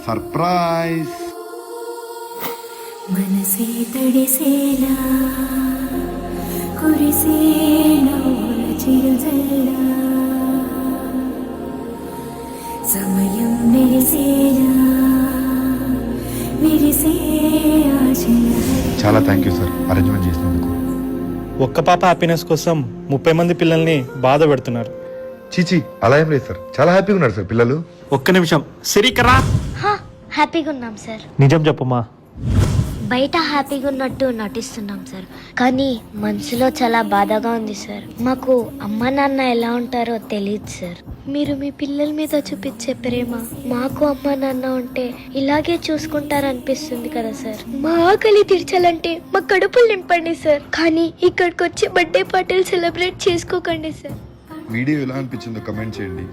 Surprise. మనసే తడిసేలా కురిసేలా చిరుజల్లా సమయం మెరిసేలా విరిసే ఆశలా. చాలా థ్యాంక్ యూ సార్ అరేంజ్మెంట్ చేసినందుకు. ఒక్క పాప హ్యాపీనెస్ కోసం 30 మంది పిల్లల్ని బాధ పెడుతున్నారు. చీచి అలా ఏం లేదు సార్, చాలా హ్యాపీగా ఉన్నారు సార్ పిల్లలు. ఒక్క నిమిషం సిరికరా, హ్యాపీగా ఉన్నాం సార్. నిజం చెప్పమ్మా. బయట హ్యాపీగా ఉన్నట్టు నటిస్తున్నాం సార్, కానీ మనసులో చాలా బాధగా ఉంది సార్. మాకు అమ్మ నాన్న ఎలా ఉంటారో తెలియదు సార్. మీరు మీ పిల్లల మీద చూపించే ప్రేమ మాకు అమ్మ నాన్న ఉంటే ఇలాగే చూసుకుంటారనిపిస్తుంది కదా సార్. మా ఆకలి తీర్చాలంటే మా కడుపులు నింపండి సార్, కానీ ఇక్కడికి వచ్చి బర్త్డే పార్టీలు సెలబ్రేట్ చేసుకోకండి సార్. వీడియో ఎలా అనిపించిందో కమెంట్ చేయండి.